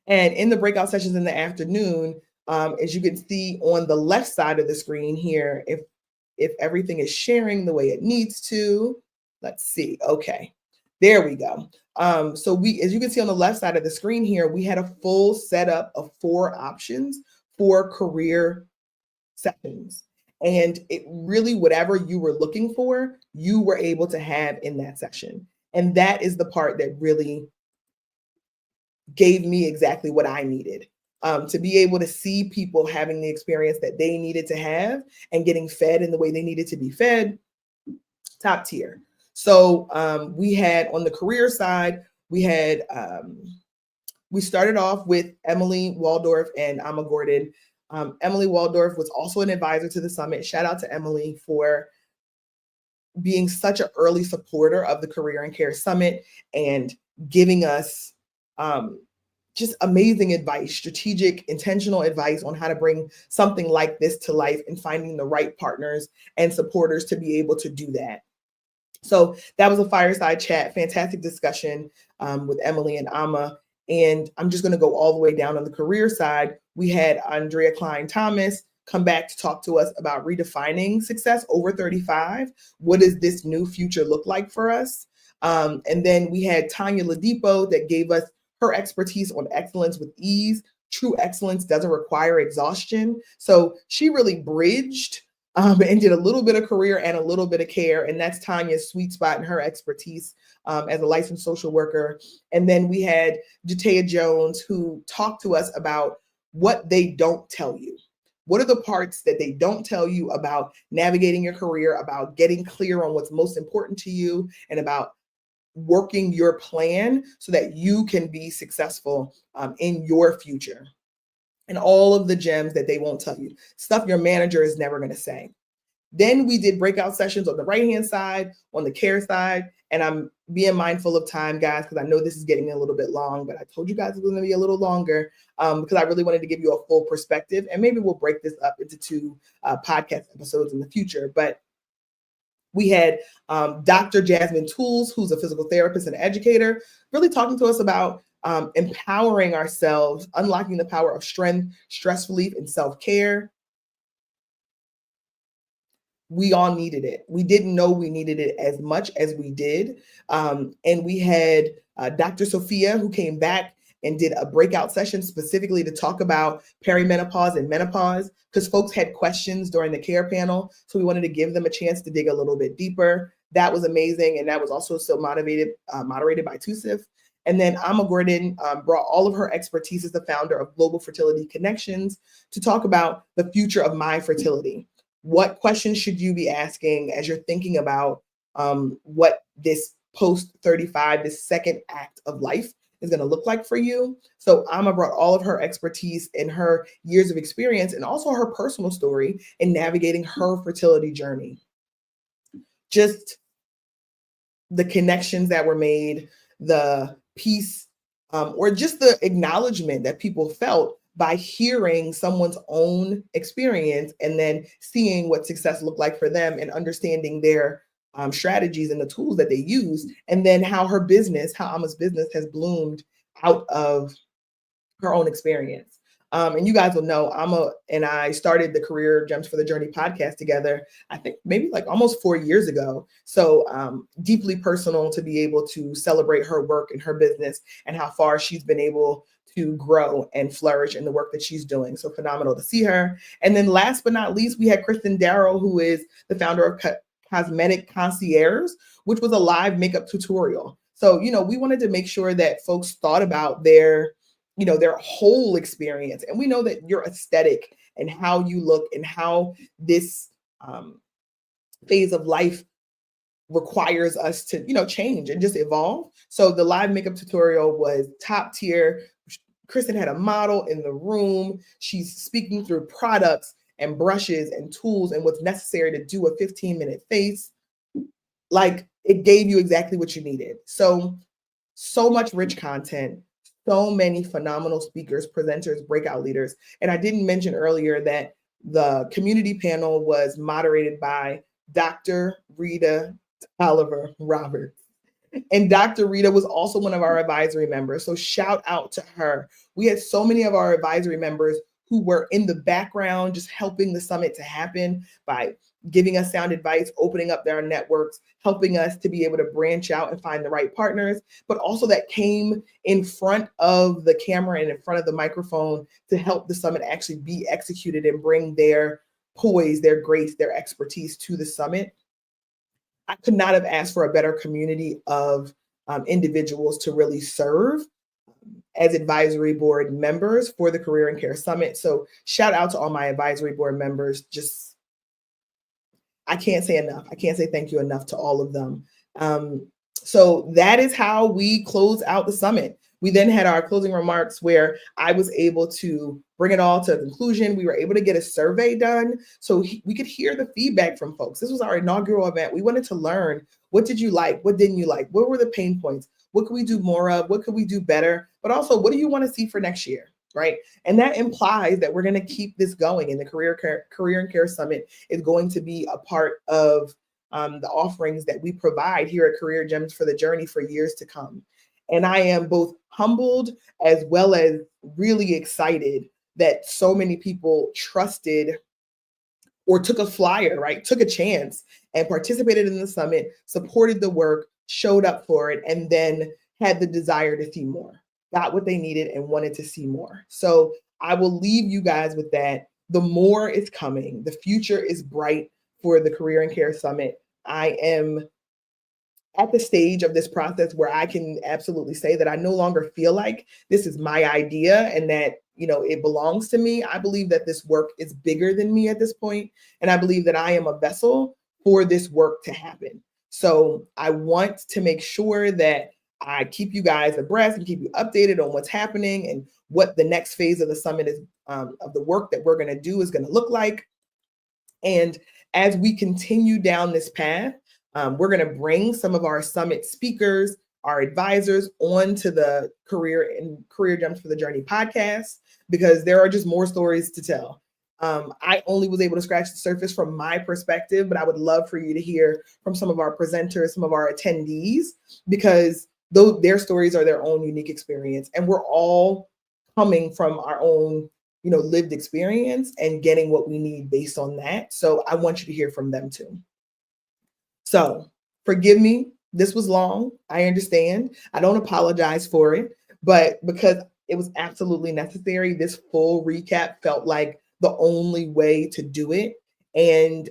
And in the breakout sessions in the afternoon, as you can see on the left side of the screen here, if everything is sharing the way it needs to, let's see. Okay, there we go. So as you can see on the left side of the screen here, we had a full setup of 4 options for career sessions. And it really, whatever you were looking for, you were able to have in that session. And that is the part that really gave me exactly what I needed. To be able to see people having the experience that they needed to have and getting fed in the way they needed to be fed, top tier. So we had on the career side, we started off with Emily Waldorf and Amma Gordon Emily Waldorf was also an advisor to the summit. Shout out to Emily for being such an early supporter of the Career and Care Summit and giving us just amazing advice, strategic, intentional advice on how to bring something like this to life and finding the right partners and supporters to be able to do that. So that was a fireside chat, fantastic discussion with Emily and Amma. And I'm just going to go all the way down on the career side. We had Andrea Klein Thomas come back to talk to us about redefining success over 35. What does this new future look like for us? And then we had Tanya Ladipo that gave us her expertise on excellence with ease. True excellence doesn't require exhaustion. So she really bridged and did a little bit of career and a little bit of care. And that's Tanya's sweet spot and her expertise as a licensed social worker. And then we had Jatea Jones, who talked to us about what they don't tell you. What are the parts that they don't tell you about navigating your career, about getting clear on what's most important to you, and about working your plan so that you can be successful in your future? And all of the gems that they won't tell you, stuff your manager is never going to say. Then we did breakout sessions on the right-hand side, on the care side, and I'm being mindful of time, guys, because I know this is getting a little bit long, but I told you guys it was going to be a little longer because I really wanted to give you a full perspective, and maybe we'll break this up into 2 podcast episodes in the future. But we had Dr. Jasmine Tools, who's a physical therapist and educator, really talking to us about empowering ourselves, unlocking the power of strength, stress relief, and self-care. We all needed it. We didn't know we needed it as much as we did. And we had Dr. Sophia, who came back and did a breakout session specifically to talk about perimenopause and menopause, because folks had questions during the care panel. So we wanted to give them a chance to dig a little bit deeper. That was amazing. And that was also still moderated by TUSIF. And then Amma Gordon brought all of her expertise as the founder of Global Fertility Connections to talk about the future of my fertility. What questions should you be asking as you're thinking about what this post-35, this second act of life is going to look like for you? So Amma brought all of her expertise and her years of experience and also her personal story in navigating her fertility journey. Just the connections that were made, the peace, or just the acknowledgement that people felt by hearing someone's own experience and then seeing what success looked like for them and understanding their strategies and the tools that they use, and then how Amma's business has bloomed out of her own experience. And you guys will know Amma and I started the Career Gems for the Journey podcast together, I think maybe like almost 4 years ago. So deeply personal to be able to celebrate her work and her business and how far she's been able to grow and flourish in the work that she's doing. So phenomenal to see her. And then last but not least, we had Kristen Darrow, who is the founder of Cosmetic Concierge, which was a live makeup tutorial. So, we wanted to make sure that folks thought about their whole experience. And we know that your aesthetic and how you look and how this phase of life requires us to, change and just evolve. So the live makeup tutorial was top tier. Kristen had a model in the room. She's speaking through products and brushes and tools and what's necessary to do a 15-minute face. Like, it gave you exactly what you needed. So much rich content, so many phenomenal speakers, presenters, breakout leaders. And I didn't mention earlier that the community panel was moderated by Dr. Rita Oliver Roberts. And Dr. Rita was also one of our advisory members. So shout out to her. We had so many of our advisory members who were in the background, just helping the summit to happen by giving us sound advice, opening up their networks, helping us to be able to branch out and find the right partners, but also that came in front of the camera and in front of the microphone to help the summit actually be executed and bring their poise, their grace, their expertise to the summit. I could not have asked for a better community of individuals to really serve as advisory board members for the Career and Care Summit. So shout out to all my advisory board members. I can't say enough. I can't say thank you enough to all of them. So that is how we close out the summit. We then had our closing remarks where I was able to bring it all to a conclusion. We were able to get a survey done so we could hear the feedback from folks. This was our inaugural event. We wanted to learn, what did you like? What didn't you like? What were the pain points? What could we do more of? What could we do better? But also, what do you want to see for next year? Right. And that implies that we're going to keep this going, and the Career and Care Summit is going to be a part of the offerings that we provide here at Career Gems for the Journey for years to come. And I am both humbled as well as really excited that so many people trusted or took a flyer, right? Took a chance and participated in the summit, supported the work, showed up for it, and then had the desire to see more, got what they needed and wanted to see more. So I will leave you guys with that. The more is coming. The future is bright for the Career and Care Summit. I am at the stage of this process where I can absolutely say that I no longer feel like this is my idea and that, it belongs to me. I believe that this work is bigger than me at this point, and I believe that I am a vessel for this work to happen. So I want to make sure that I keep you guys abreast and keep you updated on what's happening and what the next phase of the summit is, of the work that we're going to do is going to look like. And as we continue down this path, we're going to bring some of our summit speakers, our advisors, onto the Career Gems for the Journey podcast, because there are just more stories to tell. I only was able to scratch the surface from my perspective, but I would love for you to hear from some of our presenters, some of our attendees, because their stories are their own unique experience. And we're all coming from our own, lived experience and getting what we need based on that. So I want you to hear from them too. So forgive me. This was long. I understand. I don't apologize for it, but because it was absolutely necessary, this full recap felt like the only way to do it. And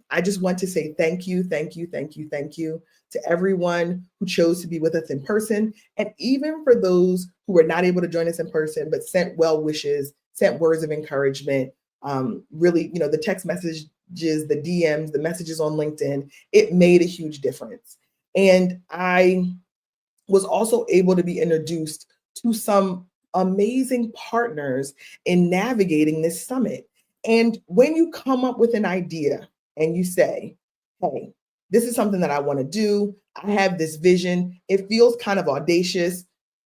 I just want to say thank you to everyone who chose to be with us in person. And even for those who were not able to join us in person, but sent well wishes, sent words of encouragement, really, the text messages, the DMs, the messages on LinkedIn, it made a huge difference. And I was also able to be introduced to some amazing partners in navigating this summit. And when you come up with an idea and you say, hey, this is something that I want to do, I have this vision, it feels kind of audacious,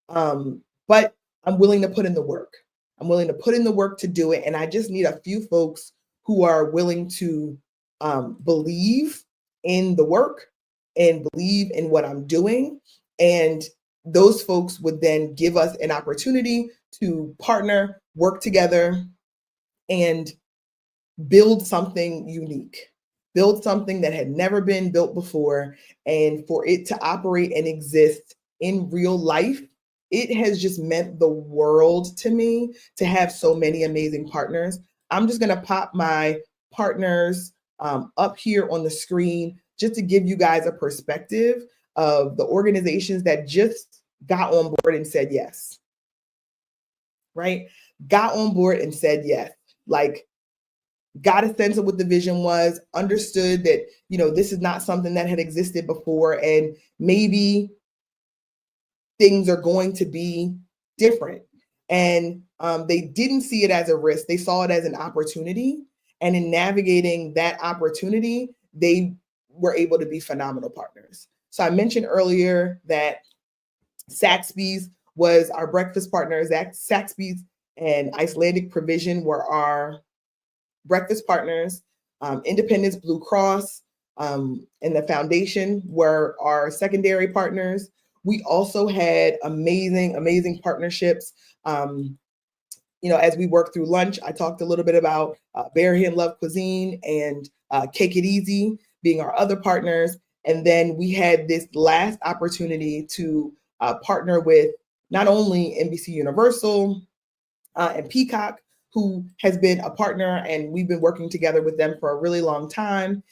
but I'm willing to put in the work. I'm willing to put in the work to do it. And I just need a few folks who are willing to believe in the work and believe in what I'm doing. And those folks would then give us an opportunity to partner, work together, and build something unique, build something that had never been built before. And for it to operate and exist in real life, it has just meant the world to me to have so many amazing partners. I'm just going to pop my partners up here on the screen just to give you guys a perspective of the organizations that just got on board and said yes, right? Got on board and said yes, like got a sense of what the vision was, understood that, this is not something that had existed before, and maybe things are going to be different. And they didn't see it as a risk. They saw it as an opportunity. And in navigating that opportunity, they were able to be phenomenal partners. So I mentioned earlier that Saxby's was our breakfast partner. Saxby's and Icelandic Provision were our breakfast partners. Independence Blue Cross and the Foundation were our secondary partners. We also had amazing partnerships. As we worked through lunch, I talked a little bit about Bear Hand Love Cuisine and Cake It Easy being our other partners. And then we had this last opportunity to partner with not only NBC Universal and Peacock, who has been a partner, and we've been working together with them for a really long time.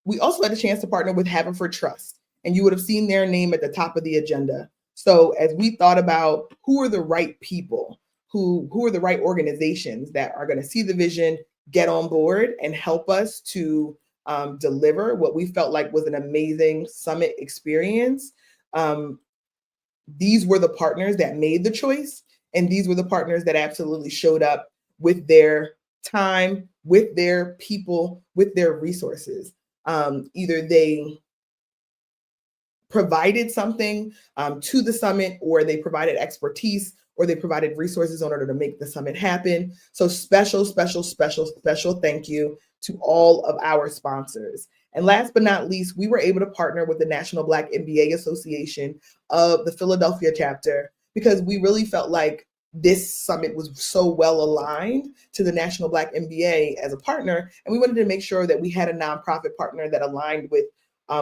We also had a chance to partner with Haverford Trust, and you would have seen their name at the top of the agenda. So as we thought about who are the right people, who are the right organizations that are going to see the vision, get on board, and help us to deliver what we felt like was an amazing summit experience, these were the partners that made the choice. And these were the partners that absolutely showed up with their time, with their people, with their resources. Either they provided something to the summit, or they provided expertise, or they provided resources in order to make the summit happen. So special, special, special, special thank you to all of our sponsors. And last but not least, we were able to partner with the National Black MBA Association of the Philadelphia chapter, because we really felt like this summit was so well aligned to the National Black MBA as a partner. And we wanted to make sure that we had a nonprofit partner that aligned with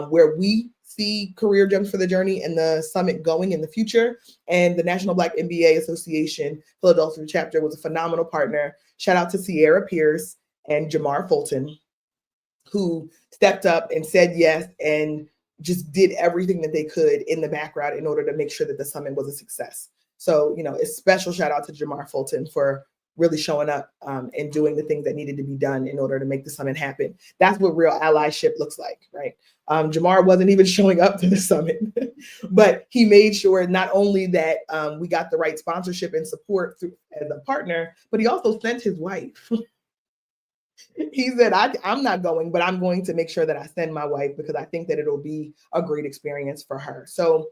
where we see Career Gems for the Journey and the summit going in the future. And the National Black MBA Association Philadelphia chapter was a phenomenal partner. Shout out to Sierra Pierce and Jamar Fulton, who stepped up and said yes and just did everything that they could in the background in order to make sure that the summit was a success. So, a special shout out to Jamar Fulton for really showing up and doing the things that needed to be done in order to make the summit happen. That's what real allyship looks like, right? Jamar wasn't even showing up to the summit, but he made sure not only that we got the right sponsorship and support as a partner, but he also sent his wife. He said, I'm not going, but I'm going to make sure that I send my wife, because I think that it'll be a great experience for her. So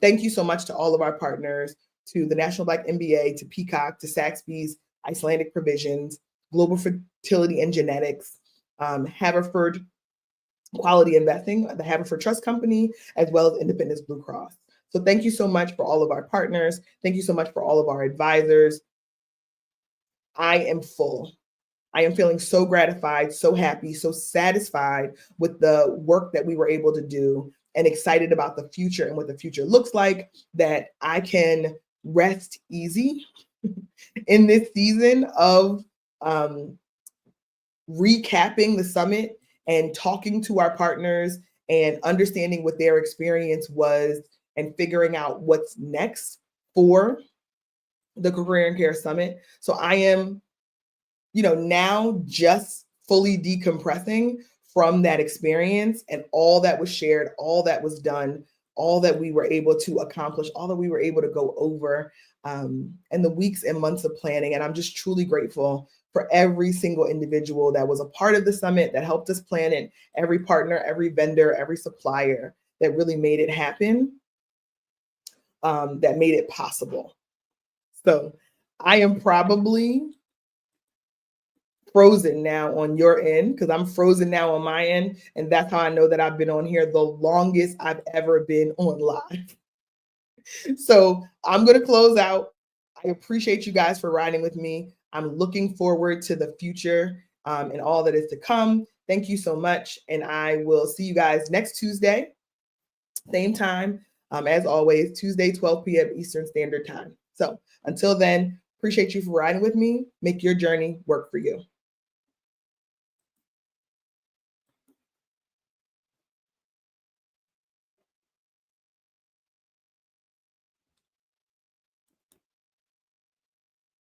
thank you so much to all of our partners, to the National Black MBA, to Peacock, to Saxby's, Icelandic Provisions, Global Fertility and Genetics, Haverford Quality Investing, the Haverford Trust Company, as well as Independence Blue Cross. So thank you so much for all of our partners. Thank you so much for all of our advisors. I am full. I am feeling so gratified, so happy, so satisfied with the work that we were able to do, and excited about the future and what the future looks like, that I can rest easy in this season of recapping the summit and talking to our partners and understanding what their experience was and figuring out what's next for the Career and Care Summit. So I am, now just fully decompressing from that experience and all that was shared, all that was done, all that we were able to accomplish, all that we were able to go over, and the weeks and months of planning. And I'm just truly grateful for every single individual that was a part of the summit, that helped us plan it, every partner, every vendor, every supplier that really made it happen, that made it possible. So I am probably frozen now on your end, because I'm frozen now on my end. And that's how I know that I've been on here the longest I've ever been on live. So I'm going to close out. I appreciate you guys for riding with me. I'm looking forward to the future and all that is to come. Thank you so much. And I will see you guys next Tuesday, same time. As always, Tuesday, 12 p.m. Eastern Standard Time. So until then, appreciate you for riding with me. Make your journey work for you.